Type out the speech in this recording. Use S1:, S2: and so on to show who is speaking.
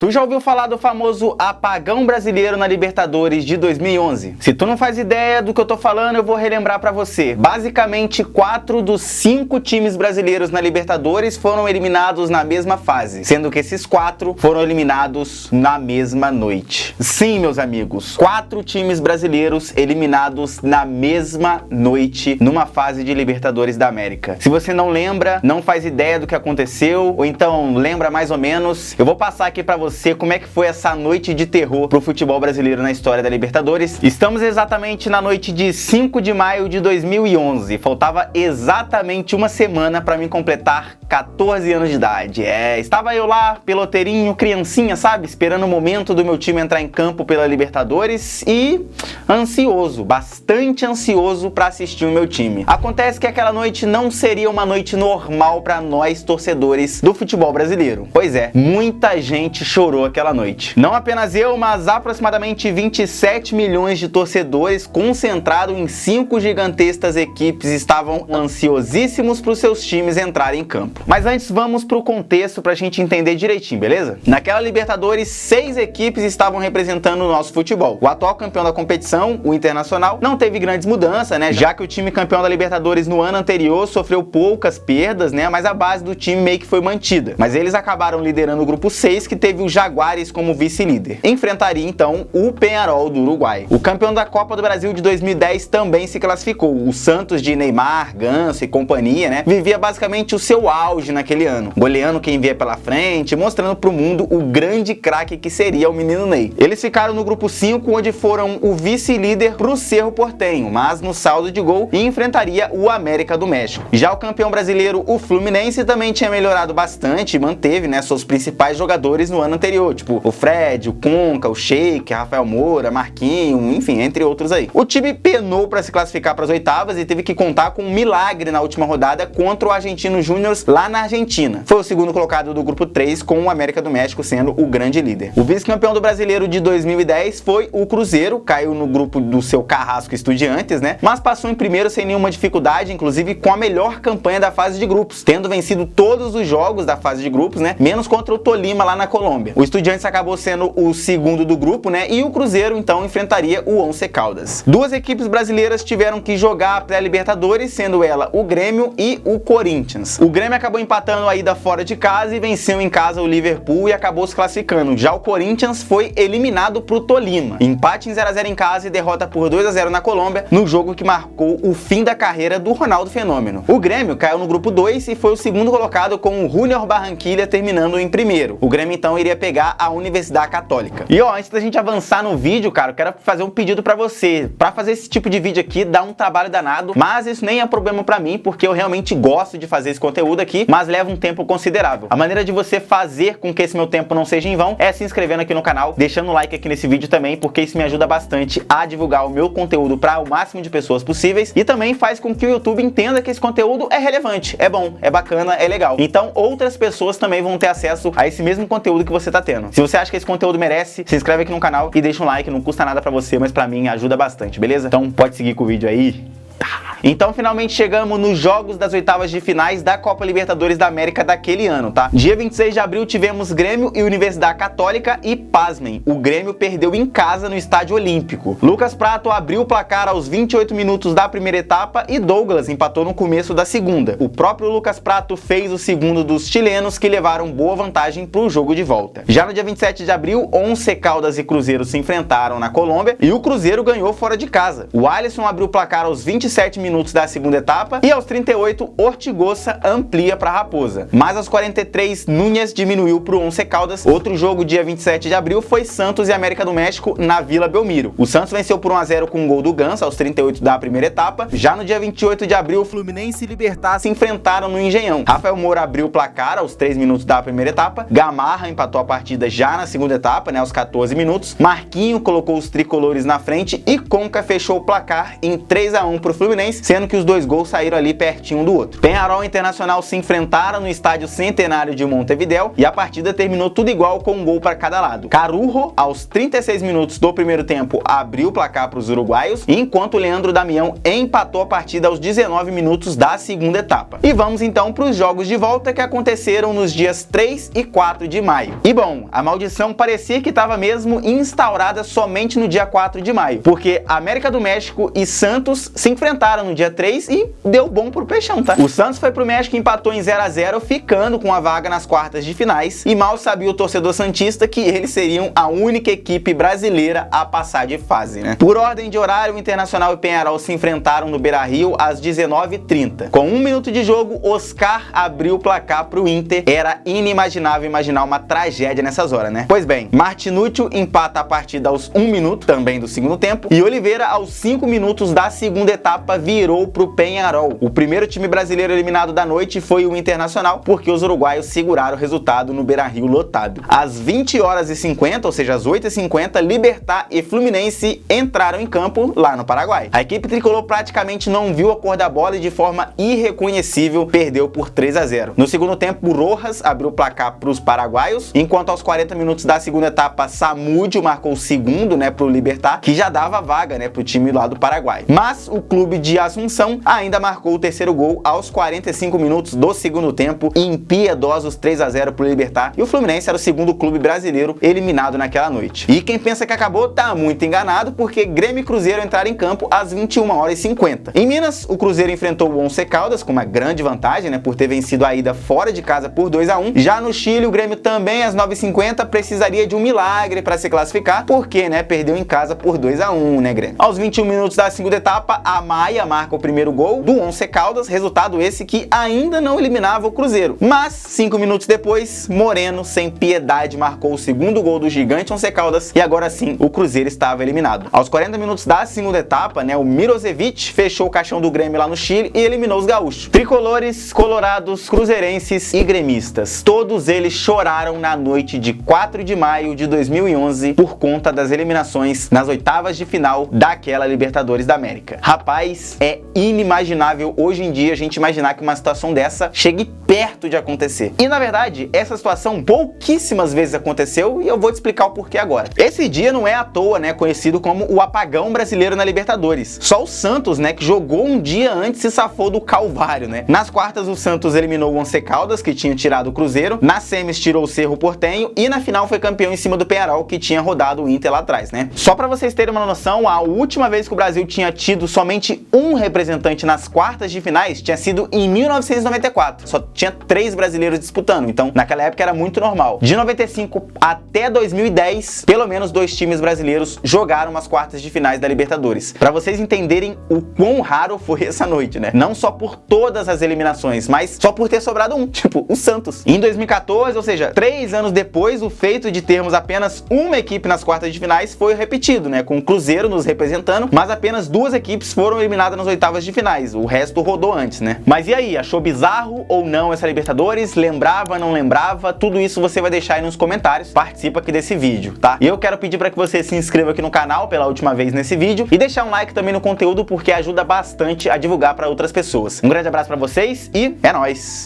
S1: Tu já ouviu falar do famoso apagão brasileiro na Libertadores de 2011? Se tu não faz ideia do que eu tô falando, eu vou relembrar pra você. Basicamente, 4 dos 5 times brasileiros na Libertadores foram eliminados na mesma fase, sendo que esses 4 foram eliminados na mesma noite. Sim, meus amigos, 4 times brasileiros eliminados na mesma noite numa fase de Libertadores da América. Se você não lembra, não faz ideia do que aconteceu, ou então lembra mais ou menos, eu vou passar aqui pra você como é que foi essa noite de terror pro futebol brasileiro na história da Libertadores. Estamos exatamente na noite de 5 de maio de 2011. Faltava exatamente uma semana para mim completar 14 anos de idade. Estava eu lá, peloteirinho, criancinha, sabe? Esperando o momento do meu time entrar em campo pela Libertadores e ansioso, bastante ansioso para assistir o meu time. Acontece que aquela noite não seria uma noite normal para nós torcedores do futebol brasileiro. Pois é, muita gente chorou aquela noite. Não apenas eu, mas aproximadamente 27 milhões de torcedores concentrados em 5 gigantescas equipes estavam ansiosíssimos para os seus times entrarem em campo. Mas antes vamos para o contexto para a gente entender direitinho, beleza? Naquela Libertadores, 6 equipes estavam representando o nosso futebol. O atual campeão da competição, o Internacional, não teve grandes mudanças, né? Já que o time campeão da Libertadores no ano anterior sofreu poucas perdas, né? Mas a base do time meio que foi mantida. Mas eles acabaram liderando o grupo 6, que teve o Jaguares como vice-líder. Enfrentaria então o Peñarol do Uruguai. O campeão da Copa do Brasil de 2010 também se classificou. O Santos de Neymar, Ganso e companhia, né, vivia basicamente o seu auge naquele ano, goleando quem via pela frente, mostrando pro mundo o grande craque que seria o menino Ney. Eles ficaram no grupo 5, onde foram o vice-líder pro Cerro Porteño, mas no saldo de gol, e enfrentaria o América do México. Já o campeão brasileiro, o Fluminense, também tinha melhorado bastante e manteve, né, seus principais jogadores no ano anterior, tipo o Fred, o Conca, o Sheik, Rafael Moura, Marquinhos, enfim, entre outros aí. O time penou para se classificar para as oitavas e teve que contar com um milagre na última rodada contra o Argentino Júnior lá na Argentina. Foi o segundo colocado do grupo 3, com o América do México sendo o grande líder. O vice-campeão do Brasileiro de 2010 foi o Cruzeiro, caiu no grupo do seu carrasco Estudiantes, né? Mas passou em primeiro sem nenhuma dificuldade, inclusive com a melhor campanha da fase de grupos, tendo vencido todos os jogos da fase de grupos, né? Menos contra o Tolima lá na Colômbia. O Estudiantes acabou sendo o segundo do grupo, né? E o Cruzeiro então enfrentaria o Once Caldas. Duas equipes brasileiras tiveram que jogar a pré-Libertadores, sendo ela o Grêmio e o Corinthians. O Grêmio acabou empatando a ida fora de casa e venceu em casa o Liverpool e acabou se classificando. Já o Corinthians foi eliminado pro Tolima. Empate em 0-0 em casa e derrota por 2-0 na Colômbia, no jogo que marcou o fim da carreira do Ronaldo Fenômeno. O Grêmio caiu no grupo 2 e foi o segundo colocado, com o Junior Barranquilla terminando em primeiro. O Grêmio então iria pegar a Universidade Católica. E ó, antes da gente avançar no vídeo, cara, eu quero fazer um pedido pra você. Pra fazer esse tipo de vídeo aqui dá um trabalho danado, mas isso nem é problema pra mim, porque eu realmente gosto de fazer esse conteúdo aqui, mas leva um tempo considerável. A maneira de você fazer com que esse meu tempo não seja em vão é se inscrevendo aqui no canal, deixando o like aqui nesse vídeo também, porque isso me ajuda bastante a divulgar o meu conteúdo para o máximo de pessoas possíveis e também faz com que o YouTube entenda que esse conteúdo é relevante, é bom, é bacana, é legal. Então outras pessoas também vão ter acesso a esse mesmo conteúdo que você tá tendo. Se você acha que esse conteúdo merece, se inscreve aqui no canal e deixa um like, não custa nada pra você, mas pra mim ajuda bastante, beleza? Então pode seguir com o vídeo aí. Então finalmente chegamos nos jogos das oitavas de finais da Copa Libertadores da América daquele ano, tá? Dia 26 de abril tivemos Grêmio e Universidade Católica e, pasmem, o Grêmio perdeu em casa no Estádio Olímpico. Lucas Prato abriu o placar aos 28 minutos da primeira etapa e Douglas empatou no começo da segunda. O próprio Lucas Prato fez o segundo dos chilenos, que levaram boa vantagem pro jogo de volta. Já no dia 27 de abril, Once Caldas e Cruzeiro se enfrentaram na Colômbia e o Cruzeiro ganhou fora de casa. O Alisson abriu o placar aos 27 minutos da segunda etapa e aos 38 Ortigosa amplia para Raposa. Mas aos 43 Núñez diminuiu para o Once Caldas. Outro jogo dia 27 de abril foi Santos e América do México na Vila Belmiro. O Santos venceu por 1-0 com um gol do Ganso aos 38 da primeira etapa. Já no dia 28 de abril, Fluminense e Libertad se enfrentaram no Engenhão. Rafael Moura abriu o placar aos 3 minutos da primeira etapa. Gamarra empatou a partida já na segunda etapa, né, aos 14 minutos. Marquinho colocou os tricolores na frente e Conca fechou o placar em 3-1 para o Fluminense, sendo que os dois gols saíram ali pertinho um do outro. Peñarol e Internacional se enfrentaram no estádio Centenário de Montevidéu e a partida terminou tudo igual com um gol para cada lado. Carurro, aos 36 minutos do primeiro tempo, abriu o placar para os uruguaios, enquanto Leandro Damião empatou a partida aos 19 minutos da segunda etapa. E vamos então para os jogos de volta que aconteceram nos dias 3 e 4 de maio. E bom, a maldição parecia que estava mesmo instaurada somente no dia 4 de maio, porque América do México e Santos se enfrentaram no dia 3 e deu bom pro Peixão, tá? O Santos foi pro México e empatou em 0 a 0, ficando com a vaga nas quartas de finais, e mal sabia o torcedor santista que eles seriam a única equipe brasileira a passar de fase, né? Por ordem de horário, o Internacional e Peñarol se enfrentaram no Beira-Rio às 19h30. Com 1 minuto de jogo, Oscar abriu o placar pro Inter. Era inimaginável imaginar uma tragédia nessas horas, né? Pois bem, Martinútil empata a partida aos 1 minuto, também do segundo tempo, e Oliveira, aos 5 minutos da segunda etapa, virou pro Peñarol. O primeiro time brasileiro eliminado da noite foi o Internacional, porque os uruguaios seguraram o resultado no Beira-Rio lotado. Às 20h50, ou seja, às 8h50, Libertad e Fluminense entraram em campo lá no Paraguai. A equipe tricolor praticamente não viu a cor da bola e de forma irreconhecível perdeu por 3 a 0. No segundo tempo, Rojas abriu o placar para os paraguaios, enquanto aos 40 minutos da segunda etapa, Samúdio marcou o segundo, né, pro Libertad, que já dava vaga, né, pro time lá do Paraguai. Mas o clube de Assunção ainda marcou o terceiro gol aos 45 minutos do segundo tempo, impiedosos 3 a 0 pro Libertad, e o Fluminense era o segundo clube brasileiro eliminado naquela noite. E quem pensa que acabou tá muito enganado, porque Grêmio e Cruzeiro entraram em campo às 21h50. Em Minas, o Cruzeiro enfrentou o Once Caldas com uma grande vantagem, né, por ter vencido a ida fora de casa por 2 a 1. Já no Chile, o Grêmio também às 9h50 precisaria de um milagre para se classificar, porque, né, perdeu em casa por 2 a 1, né, Grêmio. Aos 21 minutos da segunda etapa, a Maia marca o primeiro gol do Once Caldas, resultado esse que ainda não eliminava o Cruzeiro. Mas 5 minutos depois, Moreno, sem piedade, marcou o segundo gol do gigante Once Caldas, e agora sim o Cruzeiro estava eliminado. Aos 40 minutos da segunda etapa, né, o Mirosevic fechou o caixão do Grêmio lá no Chile e eliminou os gaúchos. Tricolores, colorados, cruzeirenses e gremistas, todos eles choraram na noite de 4 de maio de 2011 por conta das eliminações nas oitavas de final daquela Libertadores da América. Rapaz, é inimaginável hoje em dia a gente imaginar que uma situação dessa chegue perto de acontecer. E na verdade, essa situação pouquíssimas vezes aconteceu, e eu vou te explicar o porquê agora. Esse dia não é à toa, né, conhecido como o apagão brasileiro na Libertadores. Só o Santos, né, que jogou um dia antes se safou do calvário, né? Nas quartas, o Santos eliminou o Once Caldas, que tinha tirado o Cruzeiro, na semis tirou o Cerro Porteño, e na final foi campeão em cima do Peñarol, que tinha rodado o Inter lá atrás, né? Só pra vocês terem uma noção, a última vez que o Brasil tinha tido somente um representante nas quartas de finais tinha sido em 1994. Só tinha 3 brasileiros disputando, então naquela época era muito normal. De 95 até 2010, pelo menos 2 times brasileiros jogaram as quartas de finais da Libertadores. Pra vocês entenderem o quão raro foi essa noite, né? Não só por todas as eliminações, mas só por ter sobrado um, tipo, o Santos. Em 2014, ou seja, 3 anos depois, o feito de termos apenas uma equipe nas quartas de finais foi repetido, né? Com o Cruzeiro nos representando, mas apenas 2 equipes foram eliminadas nas oitavas de finais. O resto rodou antes, né? Mas e aí, achou bizarro ou não essa Libertadores? Lembrava, não lembrava? Tudo isso você vai deixar aí nos comentários. Participa aqui desse vídeo, tá? E eu quero pedir para que você se inscreva aqui no canal pela última vez nesse vídeo e deixar um like também no conteúdo, porque ajuda bastante a divulgar para outras pessoas. Um grande abraço para vocês e é nóis!